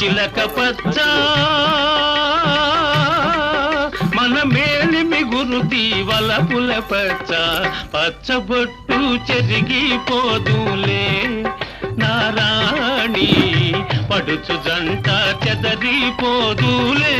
చిలక పచ్చ మన మేలిమి గురుతి వలపుల పచ్చ పచ్చబొట్టు చెరిగిపోదులే నారాణి పడుచు జంట చెదరిపోదులే